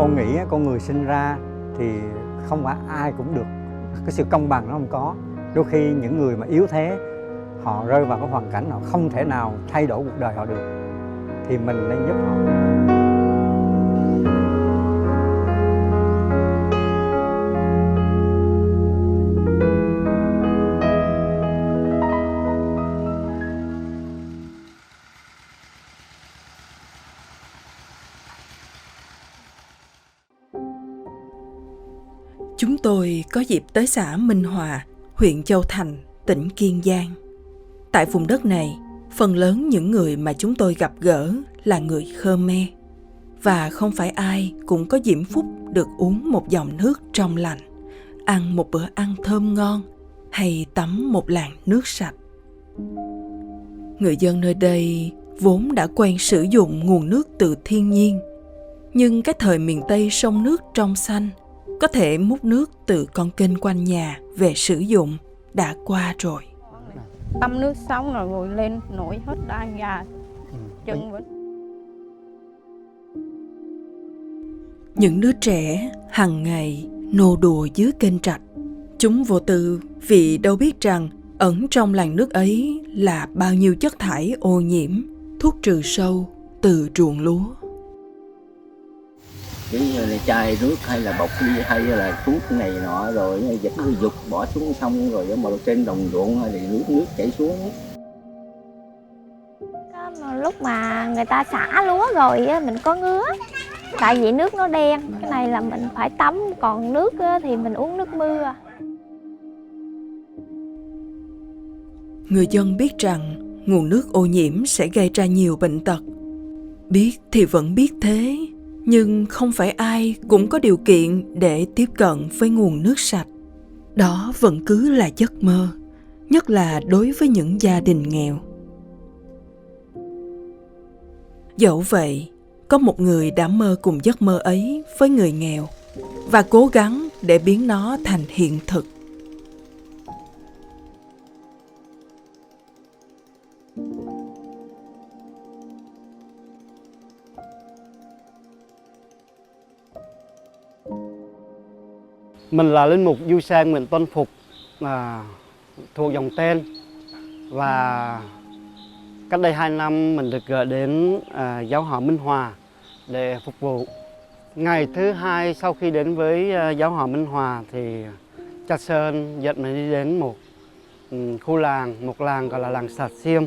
Con nghĩ con người sinh ra thì không phải ai cũng được, cái sự công bằng nó không có. Đôi khi những người mà yếu thế, họ rơi vào cái hoàn cảnh họ không thể nào thay đổi cuộc đời họ được, thì mình nên giúp họ. Chúng tôi có dịp tới xã Minh Hòa, huyện Châu Thành, tỉnh Kiên Giang. Tại vùng đất này, phần lớn những người mà chúng tôi gặp gỡ là người Khmer. Và không phải ai cũng có diễm phúc được uống một dòng nước trong lành, ăn một bữa ăn thơm ngon hay tắm một làn nước sạch. Người dân nơi đây vốn đã quen sử dụng nguồn nước từ thiên nhiên. Nhưng cái thời miền Tây sông nước trong xanh, có thể múc nước từ con kênh quanh nhà về sử dụng đã qua rồi. Tắm nước xong rồi ngồi lên nổi hết da gà, chân vẫn. Những đứa trẻ hằng ngày nô đùa dưới kênh rạch. Chúng vô tư vì đâu biết rằng ẩn trong làn nước ấy là bao nhiêu chất thải ô nhiễm, thuốc trừ sâu từ ruộng lúa. Giống như là chai nước hay là bọc ly hay là thuốc này nọ rồi giật cái dục bỏ xuống sông rồi ở trên đồng ruộng hay là nước chảy xuống. Lúc mà người ta xả lúa rồi mình có ngứa, tại vì nước nó đen, cái này là mình phải tắm, còn nước thì mình uống nước mưa. Người dân biết rằng nguồn nước ô nhiễm sẽ gây ra nhiều bệnh tật. Biết thì vẫn biết thế, nhưng không phải ai cũng có điều kiện để tiếp cận với nguồn nước sạch. Đó vẫn cứ là giấc mơ, nhất là đối với những gia đình nghèo. Dẫu vậy, có một người đã mơ cùng giấc mơ ấy với người nghèo và cố gắng để biến nó thành hiện thực. Mình là linh mục Du Sang Nguyễn Tuân Phục, thuộc dòng tên. Và cách đây 2 năm mình được gửi đến giáo họ Minh Hòa để phục vụ. Ngày thứ 2 sau khi đến với giáo họ Minh Hòa thì cha Sơn dẫn mình đi đến một khu làng, một làng gọi là làng Sạt Xiêm.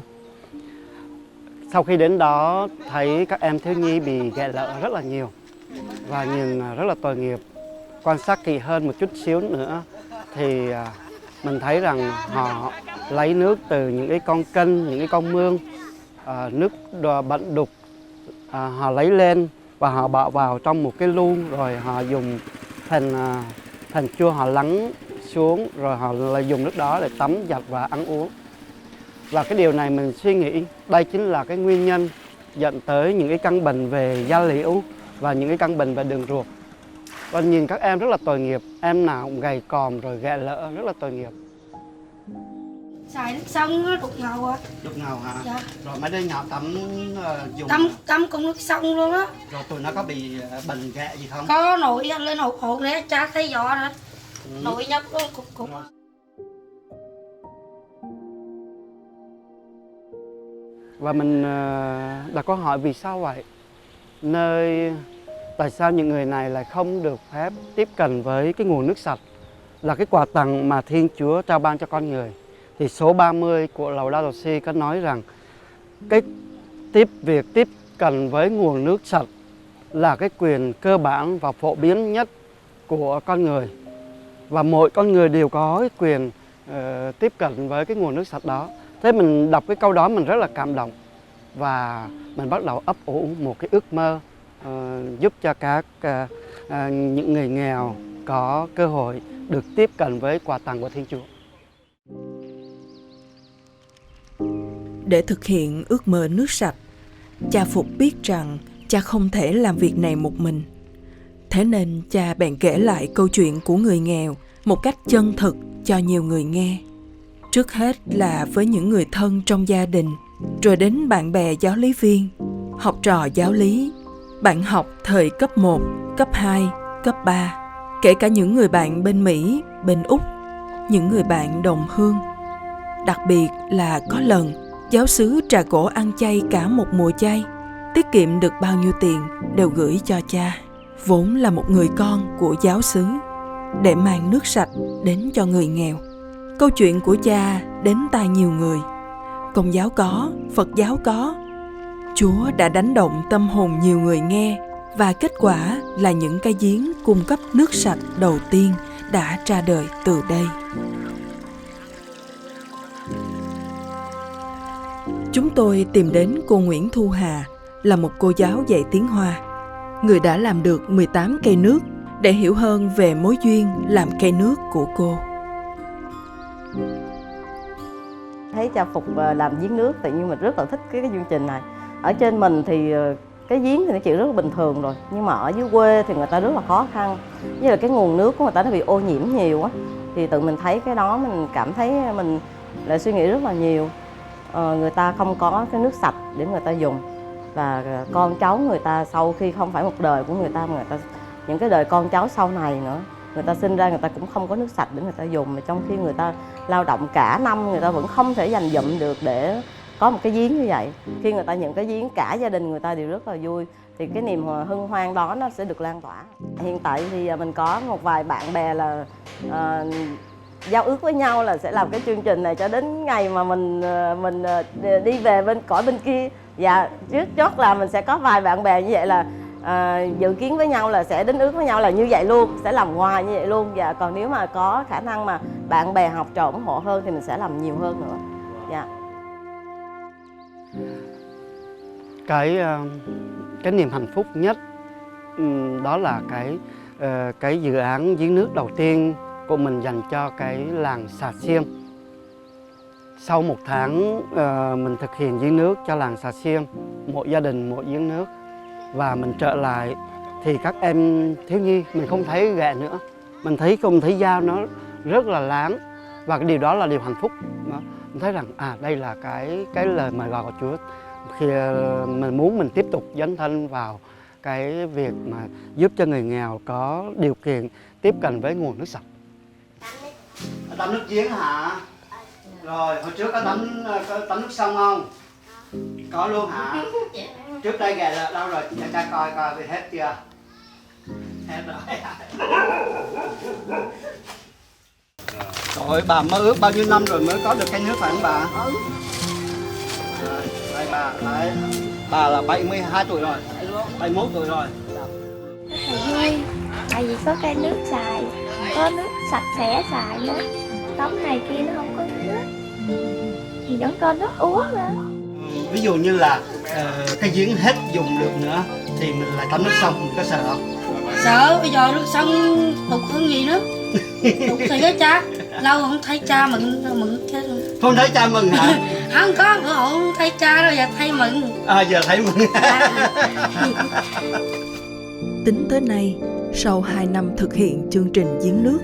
Sau khi đến đó thấy các em thiếu nhi bị ghẻ lỡ rất là nhiều và nhìn rất là tội nghiệp. Quan sát kỹ hơn một chút xíu nữa thì mình thấy rằng họ lấy nước từ những cái con kênh, những cái con mương, nước bẩn đục, họ lấy lên và họ bỏ vào trong một cái lu, rồi họ dùng thành chua, họ lắng xuống rồi họ lại dùng nước đó để tắm giặt và ăn uống. Và cái điều này mình suy nghĩ đây chính là cái nguyên nhân dẫn tới những cái căn bệnh về da liễu và những cái căn bệnh về đường ruột. Và nhìn các em rất là tội nghiệp, em nào cũng gầy còm rồi ghẻ lỡ, rất là tội nghiệp. Xài nước sông nó đục ngầu à. Đục ngầu hả? Dạ. Rồi mấy đứa nhỏ tắm dùng... Tắm cùng nước sông luôn á. Rồi tụi nó có bị bệnh ghẹ gì không? Có nổi lên hột đấy, cha thấy gió rồi. Nổi nhấp nó cục. Và mình đặt câu hỏi vì sao vậy? Tại sao những người này lại không được phép tiếp cận với cái nguồn nước sạch, là cái quà tặng mà Thiên Chúa trao ban cho con người? Thì số 30 của Laudato Si có nói rằng việc tiếp cận với nguồn nước sạch là cái quyền cơ bản và phổ biến nhất của con người. Và mỗi con người đều có cái quyền tiếp cận với cái nguồn nước sạch đó. Thế mình đọc cái câu đó mình rất là cảm động. Và mình bắt đầu ấp ủ một cái ước mơ giúp cho những người nghèo có cơ hội được tiếp cận với quà tặng của Thiên Chúa. Để thực hiện ước mơ nước sạch, cha Phục biết rằng cha không thể làm việc này một mình. Thế nên cha bèn kể lại câu chuyện của người nghèo một cách chân thực cho nhiều người nghe. Trước hết là với những người thân trong gia đình, rồi đến bạn bè giáo lý viên, học trò giáo lý, bạn học thời cấp 1, cấp 2, cấp 3, kể cả những người bạn bên Mỹ, bên Úc, những người bạn đồng hương. Đặc biệt là có lần, giáo xứ trà cổ ăn chay cả một mùa chay, tiết kiệm được bao nhiêu tiền đều gửi cho cha, vốn là một người con của giáo xứ, để mang nước sạch đến cho người nghèo. Câu chuyện của cha đến tai nhiều người. Công giáo có, Phật giáo có. Chúa đã đánh động tâm hồn nhiều người nghe, và kết quả là những cái giếng cung cấp nước sạch đầu tiên đã ra đời từ đây. Chúng tôi tìm đến cô Nguyễn Thu Hà, là một cô giáo dạy tiếng Hoa, người đã làm được 18 cây nước, để hiểu hơn về mối duyên làm cây nước của cô. Thấy cha Phục làm giếng nước, tự nhiên mình rất là thích cái chương trình này. Ở trên mình thì cái giếng thì nó chuyện rất là bình thường rồi, nhưng mà ở dưới quê thì người ta rất là khó khăn, như là cái nguồn nước của người ta nó bị ô nhiễm nhiều á, thì tự mình thấy cái đó mình cảm thấy mình lại suy nghĩ rất là nhiều. Người ta không có cái nước sạch để người ta dùng, và con cháu người ta sau khi không phải một đời của người ta mà những cái đời con cháu sau này nữa, người ta sinh ra người ta cũng không có nước sạch để người ta dùng, mà trong khi người ta lao động cả năm người ta vẫn không thể dành dụm được để có một cái giếng như vậy. Khi người ta nhận cái giếng, cả gia đình người ta đều rất là vui, thì cái niềm hân hoan đó nó sẽ được lan tỏa. Hiện tại thì mình có một vài bạn bè là giao ước với nhau là sẽ làm cái chương trình này cho đến ngày mà mình đi về bên cõi bên kia. Và trước chót là mình sẽ có vài bạn bè như vậy là dự kiến với nhau là sẽ đính ước với nhau là như vậy luôn, sẽ làm hoài như vậy luôn. Và còn nếu mà có khả năng mà bạn bè học trò ủng hộ hơn thì mình sẽ làm nhiều hơn nữa. Dạ. Cái niềm hạnh phúc nhất đó là cái dự án giếng nước đầu tiên của mình dành cho cái làng Xà Xiêm. Sau 1 tháng mình thực hiện giếng nước cho làng Xà Xiêm, mỗi gia đình một giếng nước, và mình trở lại thì các em thiếu nhi mình không thấy ghẹ nữa, mình thấy dao nó rất là láng, và cái điều đó là điều hạnh phúc. Mình thấy rằng đây là cái lời mời gọi của Chúa khi mình muốn mình tiếp tục dấn thân vào cái việc mà giúp cho người nghèo có điều kiện tiếp cận với nguồn nước sạch. Tắm nước giếng hả? Rồi, hồi trước có tắm nước sông không? Có luôn hả? Trước đây ghẹ là đâu rồi? Cho cha coi thì hết chưa? Hết rồi. Trời ơi, bà mơ ước bao nhiêu năm rồi mới có được cái nước phải không bà? Đây bà là 72 tuổi rồi, 71 tuổi rồi. Rất là vui, tại vì có cây nước xài, có nước sạch sẽ xài nữa. Tắm này kia nó không có nước thì vẫn có nước uống nữa. Ví dụ như là cái giếng hết dùng được nữa thì mình lại tắm nước sông, mình có sợ không? Sợ, bây giờ nước sông tục hơn gì nữa. Tục thì cái cha, lâu không thấy cha mừng chứ. Không thấy cha mừng hả? Không có, bữa họ không thấy cha rồi giờ thấy mừng. Giờ thấy mừng. Tính tới nay, sau 2 năm thực hiện chương trình giếng nước,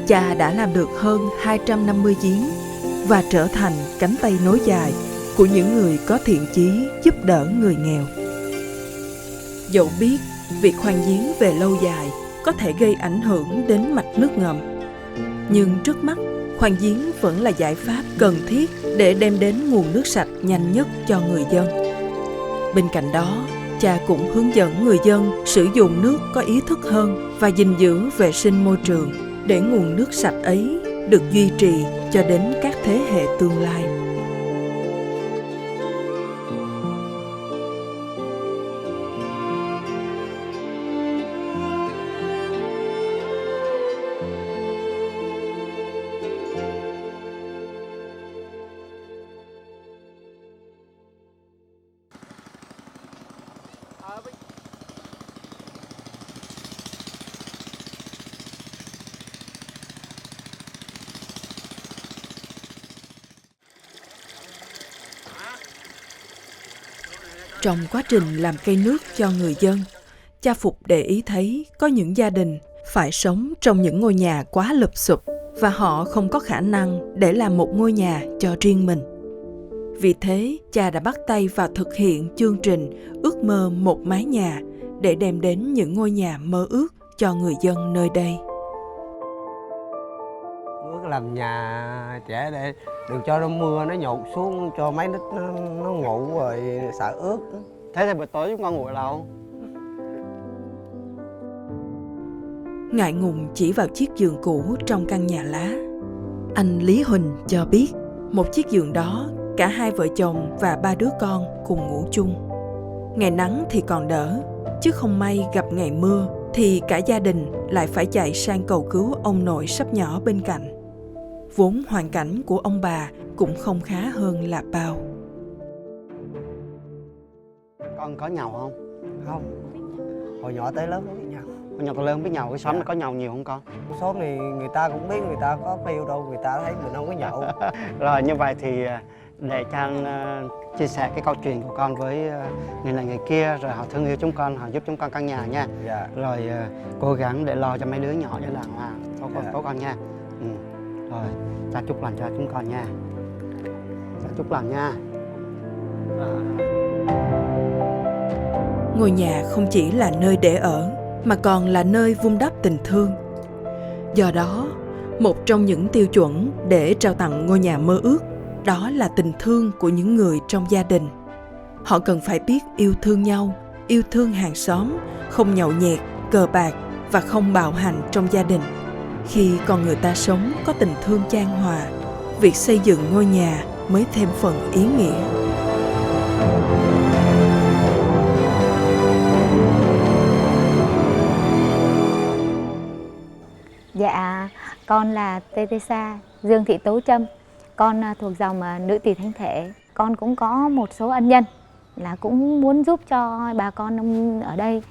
cha đã làm được hơn 250 giếng và trở thành cánh tay nối dài của những người có thiện chí giúp đỡ người nghèo. Dẫu biết việc khoan giếng về lâu dài có thể gây ảnh hưởng đến mạch nước ngầm, nhưng trước mắt khoan giếng vẫn là giải pháp cần thiết để đem đến nguồn nước sạch nhanh nhất cho người dân. Bên cạnh đó, cha cũng hướng dẫn người dân sử dụng nước có ý thức hơn và gìn giữ vệ sinh môi trường để nguồn nước sạch ấy được duy trì cho đến các thế hệ tương lai. Trong quá trình làm cây nước cho người dân, cha Phục để ý thấy có những gia đình phải sống trong những ngôi nhà quá lụp xụp và họ không có khả năng để làm một ngôi nhà cho riêng mình. Vì thế, cha đã bắt tay vào thực hiện chương trình Ước mơ một mái nhà để đem đến những ngôi nhà mơ ước cho người dân nơi đây. Ước làm nhà trẻ để đừng cho nó mưa nó nhột xuống, cho mấy nó ngủ rồi sợ ướt. Thế thì buổi tối chúng con ngủ ở đâu? Ngại ngùng chỉ vào chiếc giường cũ trong căn nhà lá. Anh Lý Huỳnh cho biết một chiếc giường đó cả hai vợ chồng và 3 đứa con cùng ngủ chung. Ngày nắng thì còn đỡ, chứ không may gặp ngày mưa thì cả gia đình lại phải chạy sang cầu cứu ông nội sắp nhỏ bên cạnh. Vốn hoàn cảnh của ông bà cũng không khá hơn là bao. Con có nhàu không? Không, hồi nhỏ tới lớn không biết nhau. Hồi nhỏ tới lớn biết nhàu, cái xóm này có nhàu nhiều không con? Số này người ta cũng biết, người ta có phiêu đâu, người ta thấy mình không có nhậu. Rồi như vậy thì để cho anh chia sẻ cái câu chuyện của con với người này người kia, rồi họ thương yêu chúng con, họ giúp chúng con căn nhà nha. Dạ. Rồi cố gắng để lo cho mấy đứa nhỏ cho làng hoa, tốt con nha. Rồi cha chúc lành cho chúng con nha. Cha chúc lành nha. Ngôi nhà không chỉ là nơi để ở, mà còn là nơi vun đắp tình thương. Do đó, một trong những tiêu chuẩn để trao tặng ngôi nhà mơ ước đó là tình thương của những người trong gia đình. Họ cần phải biết yêu thương nhau, yêu thương hàng xóm, không nhậu nhẹt, cờ bạc và không bạo hành trong gia đình. Khi con người ta sống có tình thương chan hòa, việc xây dựng ngôi nhà mới thêm phần ý nghĩa. Dạ, con là Teresa Dương Thị Tố Trâm. Con thuộc dòng nữ tỳ thánh thể. Con cũng có một số ân nhân là cũng muốn giúp cho bà con ở đây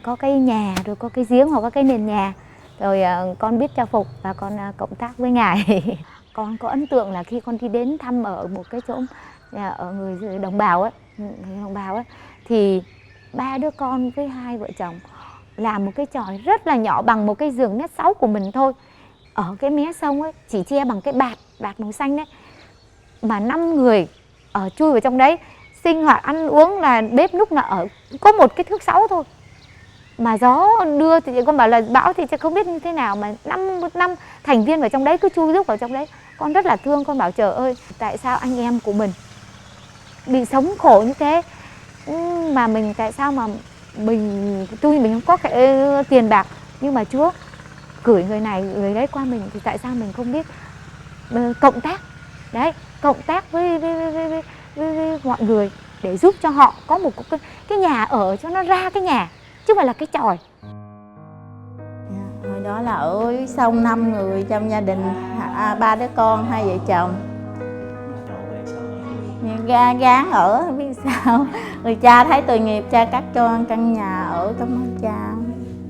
có cái nhà, rồi có cái giếng hoặc có cái nền nhà. Rồi con biết cha Phục và con cộng tác với Ngài. Con có ấn tượng là khi con đi đến thăm ở một cái chỗ ở người đồng bào ấy, thì 3 đứa con với 2 vợ chồng làm một cái chòi rất là nhỏ bằng một cái giường mét 6 của mình thôi. Ở cái mé sông ấy, chỉ che bằng cái bạt màu xanh đấy. Mà 5 người chui vào trong đấy, sinh hoạt ăn uống là bếp núc là ở có một cái thước 6 thôi. Mà gió đưa thì con bảo là bão thì không biết như thế nào, mà 5 thành viên vào trong đấy cứ chui rúc vào trong đấy. Con rất là thương, con bảo trời ơi, tại sao anh em của mình bị sống khổ như thế, mà mình tại sao mà mình không có cái tiền bạc, nhưng mà Chúa gửi người này người đấy qua mình, thì tại sao mình không biết cộng tác đấy, cộng tác với mọi người để giúp cho họ có một cái nhà ở cho nó ra cái nhà, chứ không phải là cái chòi. Hồi đó là ở sông 5 người trong gia đình, 3 đứa con, 2 vợ chồng. Gán ở không biết sao. Người cha thấy tội nghiệp, cha cắt cho căn nhà ở trong cha.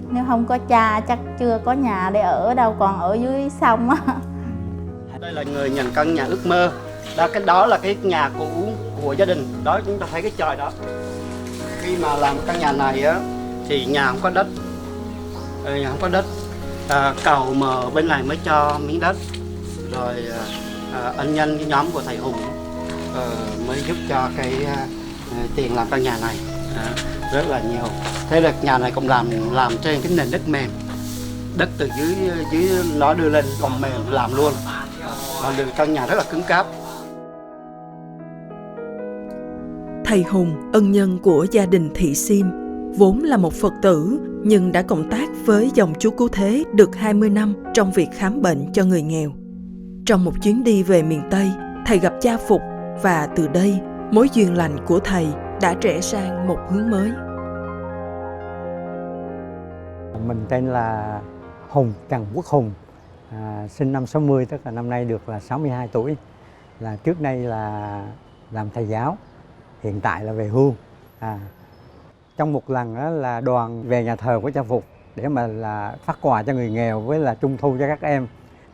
Nếu không có cha chắc chưa có nhà để ở đâu, còn ở dưới sông á. Đây là người nhận căn nhà ước mơ. Đó là cái nhà cũ của gia đình. Đó chúng ta thấy cái chòi đó. Khi mà làm căn nhà này á thì nhà không có đất. Cầu mà bên này mới cho miếng đất. Rồi ân nhân cái nhóm của thầy Hùng mới giúp cho cái tiền làm căn nhà này rất là nhiều. Thế là nhà này cũng làm trên cái nền đất mềm, đất từ dưới nó đưa lên còn mềm làm luôn. Còn căn nhà rất là cứng cáp. Thầy Hùng, ân nhân của gia đình Thị Sim, vốn là một Phật tử nhưng đã cộng tác với dòng chú Cứu Thế được 20 năm trong việc khám bệnh cho người nghèo. Trong một chuyến đi về miền Tây, thầy gặp cha Phục và từ đây mối duyên lành của thầy đã rẽ sang một hướng mới. Mình tên là Hùng, Trần Quốc Hùng, sinh năm 60, tức là năm nay được là 62 tuổi. Là trước đây là làm thầy giáo, hiện tại là về hưu. Trong một lần đó là đoàn về nhà thờ của cha Phục để mà là phát quà cho người nghèo với là trung thu cho các em,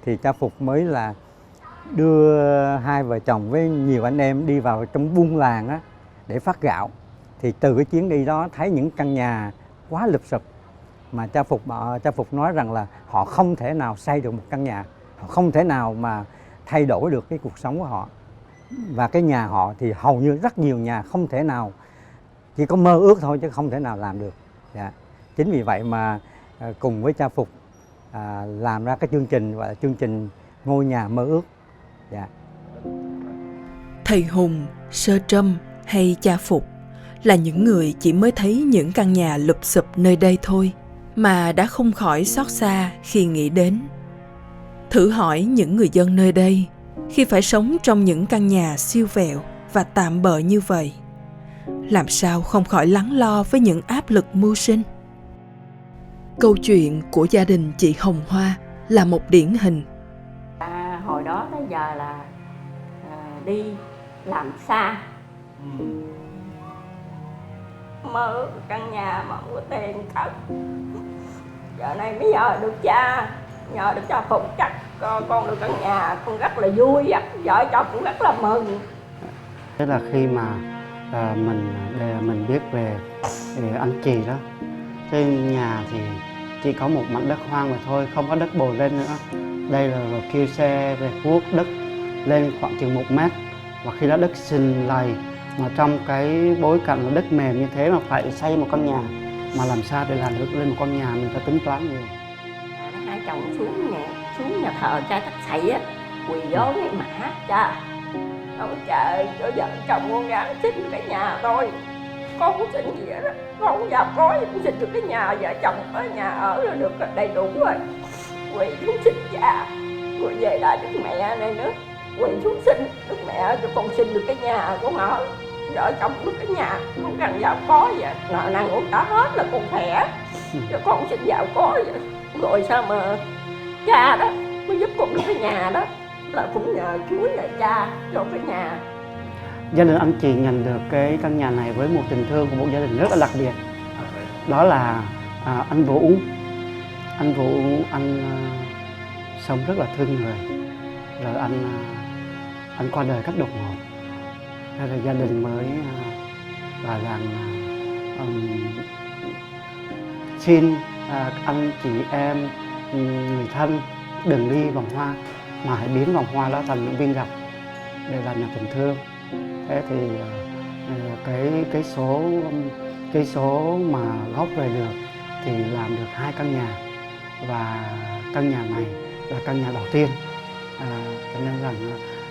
thì cha Phục mới là đưa 2 vợ chồng với nhiều anh em đi vào trong buôn làng á để phát gạo. Thì từ cái chuyến đi đó thấy những căn nhà quá lụp xụp, mà cha Phục nói rằng là họ không thể nào xây được một căn nhà, họ không thể nào mà thay đổi được cái cuộc sống của họ. Và cái nhà họ thì hầu như rất nhiều nhà không thể nào, chỉ có mơ ước thôi chứ không thể nào làm được. Dạ. Chính vì vậy mà cùng với cha Phục làm ra cái chương trình gọi là chương trình Ngôi Nhà Mơ Ước. Dạ. Thầy Hùng, Sơ Trâm hay cha Phục là những người chỉ mới thấy những căn nhà lụp xụp nơi đây thôi mà đã không khỏi xót xa khi nghĩ đến. Thử hỏi những người dân nơi đây khi phải sống trong những căn nhà siêu vẹo và tạm bợ như vậy, làm sao không khỏi lắng lo với những áp lực mưu sinh. Câu chuyện của gia đình chị Hồng Hoa là một điển hình. Hồi đó tới giờ là đi làm xa, mơ ước căn nhà mà không có tiền cất. Giờ này bây giờ được cha, nhờ được cha Phục chắc con được căn nhà, con rất là vui, vợ chồng cũng rất là mừng. Thế là khi mà mình biết về anh chị đó, trên nhà thì chỉ có một mảnh đất hoang mà thôi, không có đất bồi lên nữa. Đây là rồi kêu xe về cuốc đất lên khoảng chừng 1 mét, và khi đó đất sình lầy mà trong cái bối cảnh là đất mềm như thế mà phải xây một căn nhà, mà làm sao để làm được lên một con nhà mình phải tính toán nhiều. Hai chồng xuống nhà thờ cha Tắc Sậy á, quỳ vô ngay mà hát cha. Ông trời, cho vợ chồng con gái xin được cái nhà thôi, con không xin gì hết, con không giàu có gì cũng xin được cái nhà, vợ chồng có nhà ở là được đầy đủ rồi. Quỳ xuống xin cha, rồi về lại đức mẹ này nữa, quỳ xuống xin đức mẹ cho con xin được cái nhà con ở, vợ chồng được cái nhà, không cần giàu có vậy, nợ nần cũng đã hết là con khỏe, cho con xin giàu có vậy. Rồi sao mà cha đó mới giúp con được cái nhà đó, là cũng nhờ Chúa nhờ cha cho cái nhà. Gia đình anh chị nhận được cái căn nhà này với một tình thương của một gia đình rất là đặc biệt. Đó là anh Vũ. Anh Vũ sống rất là thương người, rồi anh qua đời cách đột ngột. Thế là gia đình mới gọi là xin anh chị em người thân đừng đi vòng hoa mà hãy biến vòng hoa đó thành những viên ngọc để làm nhà tình thương. Thế thì cái số mà góp về được thì làm được 2 căn nhà, và căn nhà này là căn nhà đầu tiên, cho nên rằng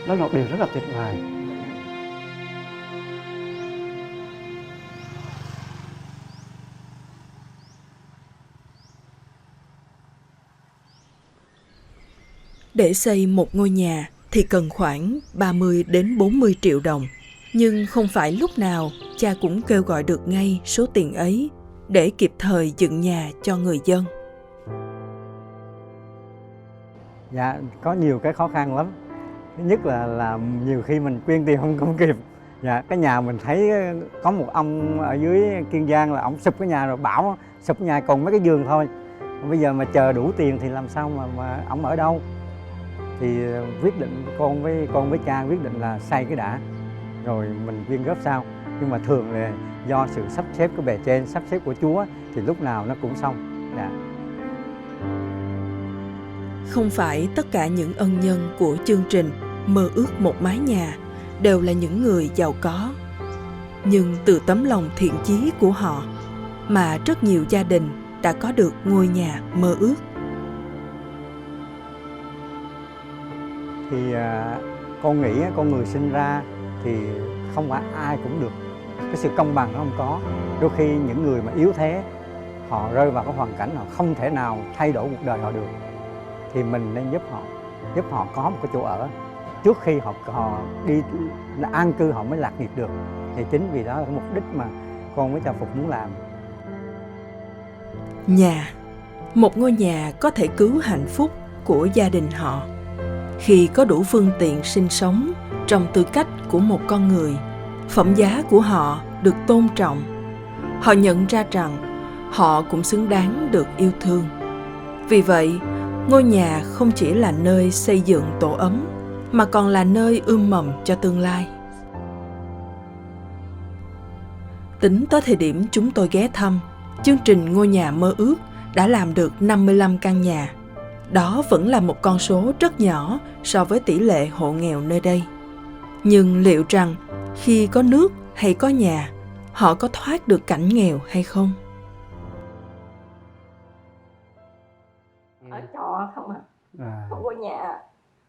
đó là một điều rất là tuyệt vời. Để xây một ngôi nhà thì cần khoảng 30 đến 40 triệu đồng. Nhưng không phải lúc nào cha cũng kêu gọi được ngay số tiền ấy để kịp thời dựng nhà cho người dân. Dạ, có nhiều cái khó khăn lắm. Thứ nhất là nhiều khi mình quyên tiền không kịp. Dạ, cái nhà mình thấy có một ông ở dưới Kiên Giang là ông sụp cái nhà rồi, bảo sụp nhà còn mấy cái giường thôi. Bây giờ mà chờ đủ tiền thì làm sao mà ông ở đâu? Thì quyết định con với cha quyết định là xây cái đã, rồi mình quyên góp sau. Nhưng mà thường là do sự sắp xếp của bề trên, sắp xếp của Chúa thì lúc nào nó cũng xong. Dạ. Không phải tất cả những ân nhân của chương trình Mơ Ước Một Mái Nhà đều là những người giàu có. Nhưng từ tấm lòng thiện chí của họ mà rất nhiều gia đình đã có được ngôi nhà mơ ước. Thì con nghĩ con người sinh ra thì không phải ai cũng được, cái sự công bằng nó không có. Đôi khi những người mà yếu thế, họ rơi vào cái hoàn cảnh họ không thể nào thay đổi cuộc đời họ được, thì mình nên giúp họ có một cái chỗ ở trước khi họ đi an cư, họ mới lạc nghiệp được. Thì chính vì đó là cái mục đích mà con với cha Phục muốn làm. Nhà, một ngôi nhà có thể cứu hạnh phúc của gia đình họ. Khi có đủ phương tiện sinh sống trong tư cách của một con người, phẩm giá của họ được tôn trọng. Họ nhận ra rằng họ cũng xứng đáng được yêu thương. Vì vậy, ngôi nhà không chỉ là nơi xây dựng tổ ấm, mà còn là nơi ươm mầm cho tương lai. Tính tới thời điểm chúng tôi ghé thăm, chương trình Ngôi Nhà Mơ Ước đã làm được 55 căn nhà. Đó vẫn là một con số rất nhỏ so với tỷ lệ hộ nghèo nơi đây. Nhưng liệu rằng khi có nước hay có nhà, họ có thoát được cảnh nghèo hay không? ở trọ không không có nhà.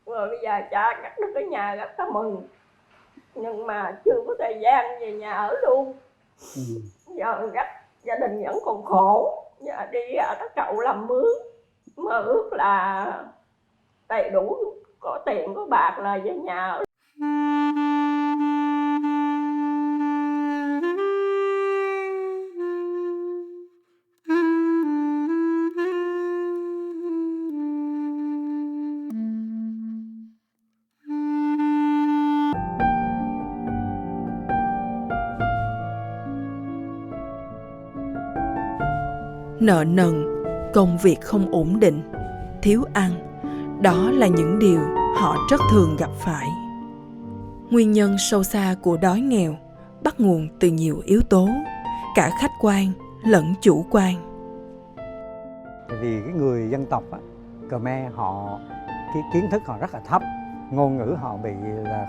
Rồi bây giờ cha cắt được cái nhà rất là mừng, nhưng mà chưa có thời gian về nhà ở luôn. Giờ gia đình vẫn còn khổ, giờ đi các cậu làm mướn, mà ước là đầy đủ, có tiền có bạc là về nhà ở. Nợ nần, công việc không ổn định, thiếu ăn, đó là những điều họ rất thường gặp phải. Nguyên nhân sâu xa của đói nghèo bắt nguồn từ nhiều yếu tố, cả khách quan lẫn chủ quan. Tại vì cái người dân tộc Khmer họ cái kiến thức họ rất là thấp, ngôn ngữ họ bị là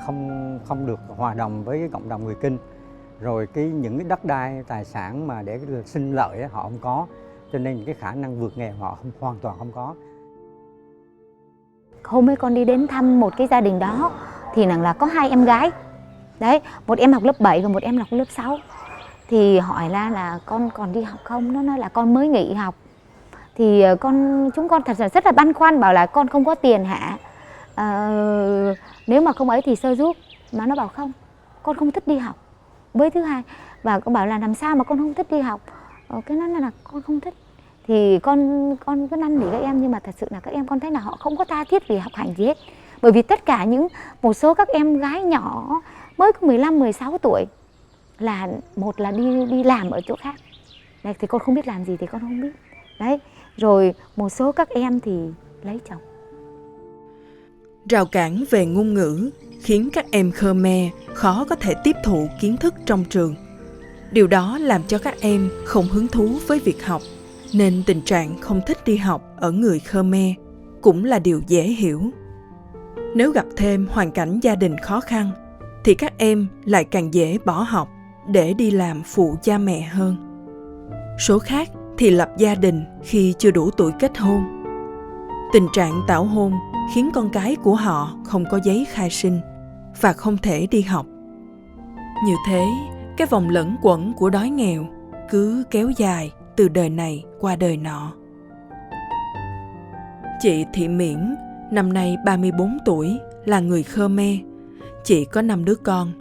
không được hòa đồng với cái cộng đồng người Kinh, rồi những cái đất đai tài sản mà để sinh lợi họ không có, cho nên cái khả năng vượt nghèo họ hoàn toàn không có. Hôm ấy con đi đến thăm một cái gia đình đó thì là có 2 em gái. Đấy, một em học lớp 7 và một em học lớp 6. Thì hỏi là con còn đi học không? Nó nói là con mới nghỉ học. Thì chúng con thật sự rất là băn khoăn, bảo là con không có tiền hả? Nếu mà không ấy thì sơ giúp. Mà nó bảo không, con không thích đi học. Với thứ hai, và con bảo là làm sao mà con không thích đi học? Cái nói là con không thích. Thì con cứ năn nỉ các em, nhưng mà thật sự là các em con thấy là họ không có tha thiết vì học hành gì hết. Bởi vì tất cả một số các em gái nhỏ mới có 15, 16 tuổi là một là đi làm ở chỗ khác. Đấy, thì con không biết làm gì thì con không biết. Đấy, rồi một số các em thì lấy chồng. Rào cản về ngôn ngữ khiến các em Khmer khó có thể tiếp thụ kiến thức trong trường. Điều đó làm cho các em không hứng thú với việc học, nên tình trạng không thích đi học ở người Khmer cũng là điều dễ hiểu. Nếu gặp thêm hoàn cảnh gia đình khó khăn, thì các em lại càng dễ bỏ học để đi làm phụ cha mẹ hơn. Số khác thì lập gia đình khi chưa đủ tuổi kết hôn. Tình trạng tảo hôn khiến con cái của họ không có giấy khai sinh và không thể đi học. Như thế, cái vòng lẫn quẩn của đói nghèo cứ kéo dài từ đời này qua đời nọ. Chị Thị Miễn, năm nay 34 tuổi, là người Khmer. Chị có 5 đứa con,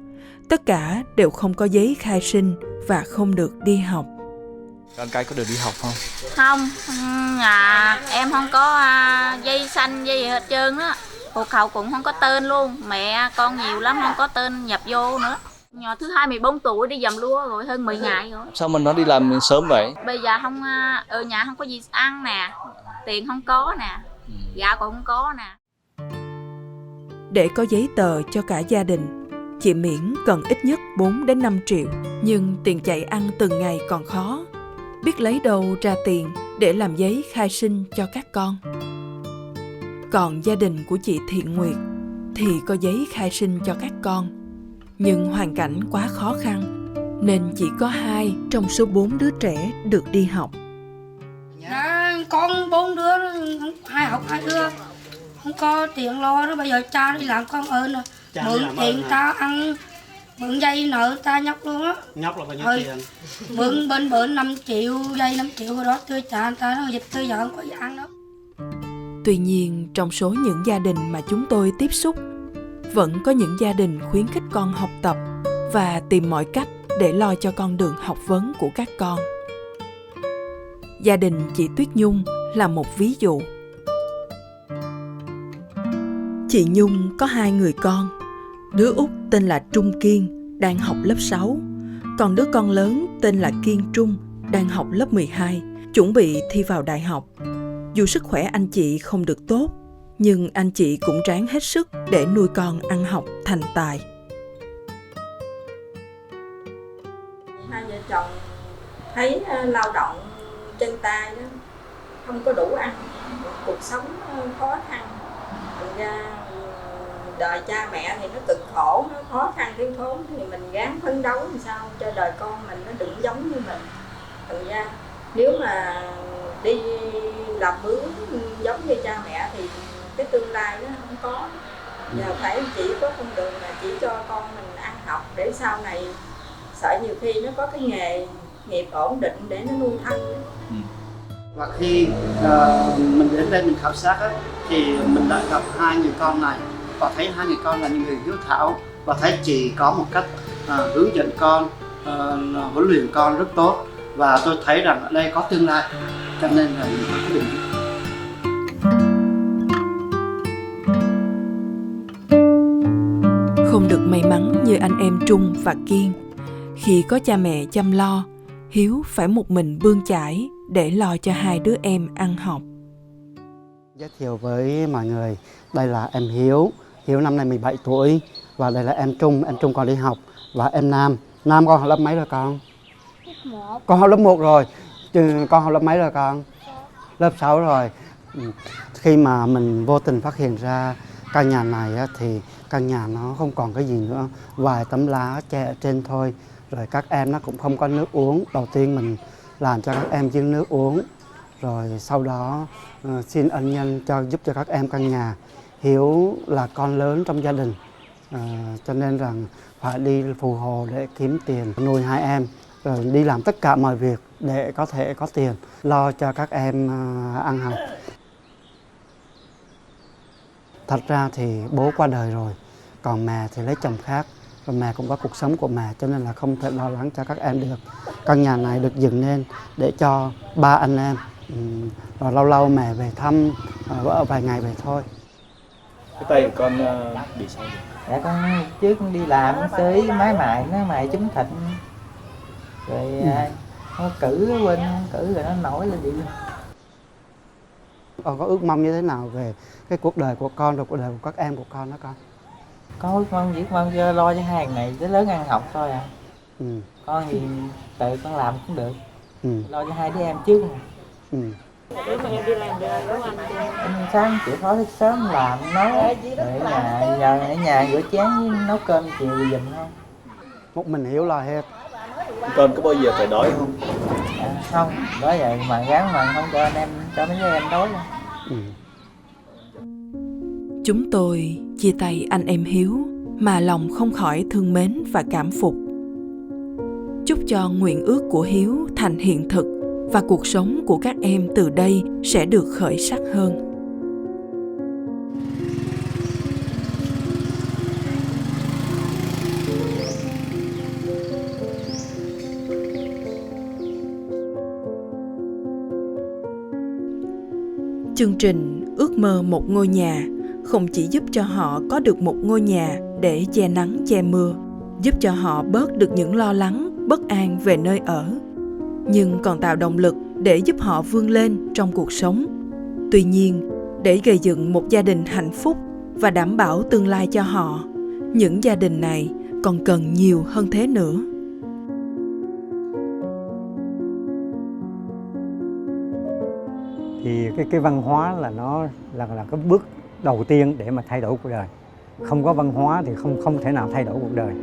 tất cả đều không có giấy khai sinh và không được đi học. Con cái có được đi học không? Không, em không có dây xanh dây gì hết trơn á. Hộ khẩu cũng không có tên luôn. Mẹ con nhiều lắm không có tên nhập vô nữa. Nhỏ thứ 2 14 tuổi đi dầm lúa rồi, hơn 10 ngày rồi. Sao mình nó đi làm sớm vậy? Bây giờ không ở nhà không có gì ăn nè, tiền không có nè, gạo cũng không có nè. Để có giấy tờ cho cả gia đình, chị Miễn cần ít nhất 4 đến 5 triệu, nhưng tiền chạy ăn từng ngày còn khó. Biết lấy đâu ra tiền để làm giấy khai sinh cho các con. Còn gia đình của chị Thiện Nguyệt thì có giấy khai sinh cho các con, nhưng hoàn cảnh quá khó khăn nên chỉ có 2 trong số 4 đứa trẻ được đi học. Con 4 đứa, 2 học 2 đứa, không có tiền lo đó. Bây giờ cha đi làm con ơn rồi, mượn tiền ta ăn, mượn dây nợ ta nhóc luôn á. Nhóc là bao nhiêu tiền? Mượn bên 5 triệu, dây 5 triệu rồi đó, tôi trả người ta nó dịch tôi giờ không có gì ăn đó. Tuy nhiên, trong số những gia đình mà chúng tôi tiếp xúc, vẫn có những gia đình khuyến khích con học tập và tìm mọi cách để lo cho con đường học vấn của các con. Gia đình chị Tuyết Nhung là một ví dụ. Chị Nhung có 2 người con. Đứa út tên là Trung Kiên, đang học lớp 6. Còn đứa con lớn tên là Kiên Trung, đang học lớp 12, chuẩn bị thi vào đại học. Dù sức khỏe anh chị không được tốt, nhưng anh chị cũng ráng hết sức để nuôi con ăn học thành tài. Hai vợ chồng thấy lao động chân tay đó, không có đủ ăn, cuộc sống khó khăn. Thành ra đời cha mẹ thì nó cực khổ, nó khó khăn thiếu thốn, thì mình gắng phấn đấu làm sao cho đời con mình nó đừng giống như mình. Thành ra nếu mà đi làm làm mướn giống như cha mẹ thì cái tương lai nó không có. Giờ phải chỉ có con đường là chỉ cho con mình ăn học để sau này sợ nhiều khi nó có cái nghề nghiệp ổn định để nó nuôi thân. Và khi mình đến đây mình khảo sát á, thì mình đã gặp hai người con này và thấy hai người con là những người hiếu thảo và thấy chị có một cách hướng dẫn con, huấn luyện con rất tốt, và tôi thấy rằng ở đây có tương lai, cho nên là mình quyết định. Không được may mắn như anh em Trung và Kiên. Khi có cha mẹ chăm lo, Hiếu phải một mình bươn chải để lo cho hai đứa em ăn học. Giới thiệu với mọi người, đây là em Hiếu năm nay 17 tuổi, và đây là em Trung còn đi học, và em Nam con học lớp mấy rồi con? Con học lớp 1 rồi. Con học lớp mấy rồi con? Lớp 6 rồi. Khi mà mình vô tình phát hiện ra căn nhà này á, thì căn nhà nó không còn cái gì nữa, vài tấm lá tre ở trên thôi, rồi các em nó cũng không có nước uống. Đầu tiên mình làm cho các em giếng nước uống, rồi sau đó xin ân nhân giúp cho các em căn nhà. Hiếu là con lớn trong gia đình, cho nên rằng phải đi phù hồ để kiếm tiền nuôi hai em, rồi đi làm tất cả mọi việc để có thể có tiền lo cho các em ăn học. Thật ra thì bố qua đời rồi, còn mẹ thì lấy chồng khác, và mẹ cũng có cuộc sống của mẹ, cho nên là không thể lo lắng cho các em được. Căn nhà này được dựng nên để cho 3 anh em, và lâu lâu mẹ về thăm, ở vài ngày về thôi. Cái tay của con bị sao vậy? Dạ con trước đi làm xới máy mài, nó mài trúng thịt, rồi nó cử quên cử rồi nó nổi lên đi. Con có ước mong như thế nào về cái cuộc đời của con, rồi cuộc đời của các em của con đó con? Con ước mong chỉ mong cho lo cho hai thằng này tới lớn ăn học thôi à. Con thì tự con làm cũng được. Lo cho hai đứa em trước. Nếu mà em đi làm được đúng không anh? Sáng chịu khó thức sớm làm nấu, rồi nhờ ở nhà rửa chén với nấu cơm chiều giùm thôi. Một mình Hiếu lo hết. Con có bao giờ phải đói không? Không, đó vậy mà gắng mà không cho anh em, cho mấy đứa em đói đâu. Chúng tôi chia tay anh em Hiếu mà lòng không khỏi thương mến và cảm phục. Chúc cho nguyện ước của Hiếu thành hiện thực và cuộc sống của các em từ đây sẽ được khởi sắc hơn. Chương trình Ước mơ một ngôi nhà không chỉ giúp cho họ có được một ngôi nhà để che nắng che mưa, giúp cho họ bớt được những lo lắng, bất an về nơi ở, nhưng còn tạo động lực để giúp họ vươn lên trong cuộc sống. Tuy nhiên, để gây dựng một gia đình hạnh phúc và đảm bảo tương lai cho họ, những gia đình này còn cần nhiều hơn thế nữa. Thì cái văn hóa là nó là cái bước đầu tiên để mà thay đổi cuộc đời. Không có văn hóa thì không thể nào thay đổi cuộc đời.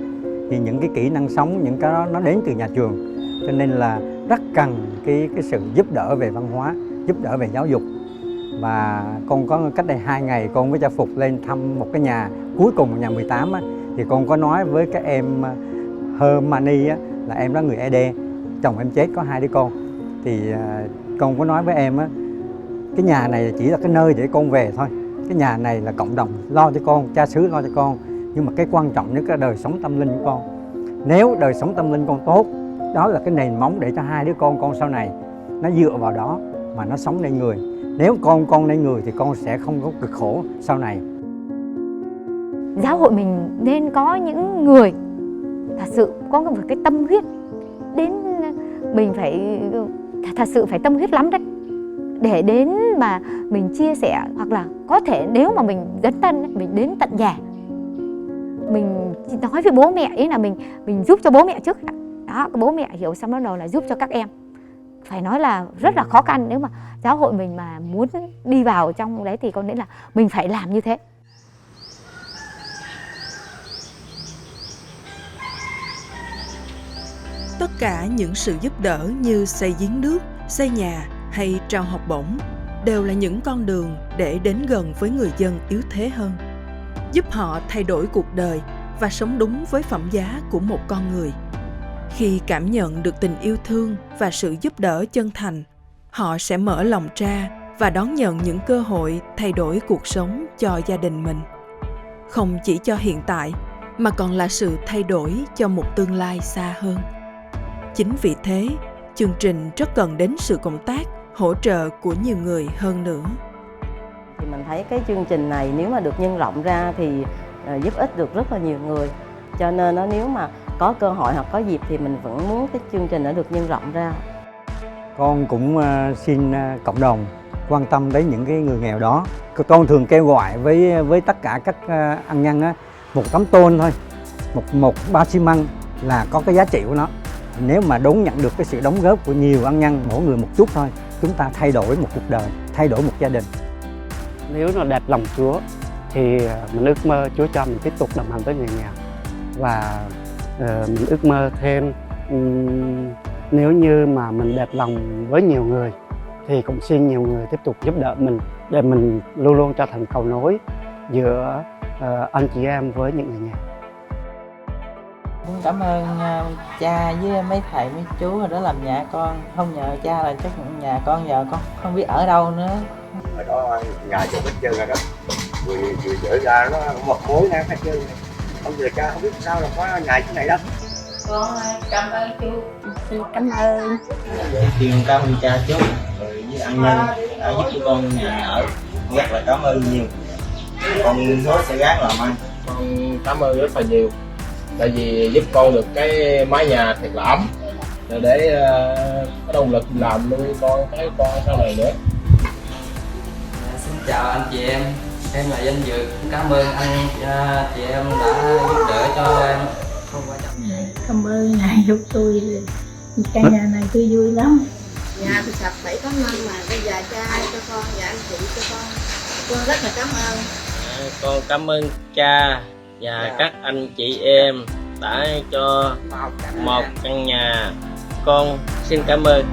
Thì những cái kỹ năng sống, những cái đó nó đến từ nhà trường, cho nên là rất cần cái sự giúp đỡ về văn hóa, giúp đỡ về giáo dục. Và con có cách đây 2 ngày con với cha Phục lên thăm một cái nhà cuối cùng, nhà 18 á, thì con có nói với các em Hermani á, là em đó người ED, chồng em chết có 2 đứa con, thì con có nói với em á, cái nhà này chỉ là cái nơi để con về thôi, cái nhà này là cộng đồng lo cho con, cha xứ lo cho con, nhưng mà cái quan trọng nhất là đời sống tâm linh của con. Nếu đời sống tâm linh con tốt, đó là cái nền móng để cho 2 đứa con sau này nó dựa vào đó mà nó sống nên người. Nếu con nên người thì con sẽ không có cực khổ sau này. Giáo hội mình nên có những người thật sự có một cái tâm huyết, đến mình phải thật sự phải tâm huyết lắm đấy, để đến mà mình chia sẻ, hoặc là có thể nếu mà mình dấn thân mình đến tận nhà, mình nói với bố mẹ, ý là mình giúp cho bố mẹ trước đó, bố mẹ hiểu xong bắt đầu là giúp cho các em. Phải nói là rất là khó khăn, nếu mà giáo hội mình mà muốn đi vào trong đấy thì con nghĩ là mình phải làm như thế. Tất cả những sự giúp đỡ như xây giếng nước, xây nhà hay trao học bổng đều là những con đường để đến gần với người dân yếu thế hơn, giúp họ thay đổi cuộc đời và sống đúng với phẩm giá của một con người. Khi cảm nhận được tình yêu thương và sự giúp đỡ chân thành, họ sẽ mở lòng ra và đón nhận những cơ hội thay đổi cuộc sống cho gia đình mình. Không chỉ cho hiện tại, mà còn là sự thay đổi cho một tương lai xa hơn. Chính vì thế, chương trình rất cần đến sự cộng tác, hỗ trợ của nhiều người hơn nữa. Thì mình thấy cái chương trình này nếu mà được nhân rộng ra thì giúp ích được rất là nhiều người. Cho nên nếu mà có cơ hội hoặc có dịp thì mình vẫn muốn cái chương trình nó được nhân rộng ra. Con cũng xin cộng đồng quan tâm đến những cái người nghèo đó. Con thường kêu gọi với tất cả các ăn nhân á, một tấm tôn thôi, một bao xi măng là có cái giá trị của nó. Nếu mà đón nhận được cái sự đóng góp của nhiều ăn nhân, mỗi người một chút thôi, chúng ta thay đổi một cuộc đời, thay đổi một gia đình. Nếu nó đẹp lòng Chúa thì mình ước mơ Chúa cho mình tiếp tục đồng hành với người nghèo. Và mình ước mơ thêm nếu như mà mình đẹp lòng với nhiều người thì cũng xin nhiều người tiếp tục giúp đỡ mình để mình luôn luôn trở thành cầu nối giữa anh chị em với những người nghèo. Muốn cảm ơn cha với mấy thầy mấy chú rồi đó làm nhà con. Không nhờ cha là chắc nhà con giờ con không biết ở đâu nữa. Ở đó nhà chỗ hết trơn rồi đó, vừa dỡ ra nó một mối nè hết trơn. Ông giờ cha không biết sao là có nhà chỗ này đâu. Con cảm ơn chú. Cảm ơn. Xin cảm ơn cha chú rồi với ăn nhân đã giúp cho con nhà ở, rất là cảm ơn nhiều. Con hứa sẽ gắng làm ăn. Con cảm ơn rất là nhiều, tại vì giúp con được cái mái nhà thật là ấm, để có động lực làm nuôi con cái con sau này nữa. Xin chào anh chị em là Danh Dược. Cảm ơn anh chị em đã giúp đỡ cho em. Cảm ơn ngài giúp tôi, căn nhà này tôi vui lắm. Nhà tôi sập 7-8 năm mà bây giờ cha cho con và anh chị cho con rất là cảm ơn. Con cảm ơn cha và các anh chị em đã cho một căn nhà. Con xin cảm ơn.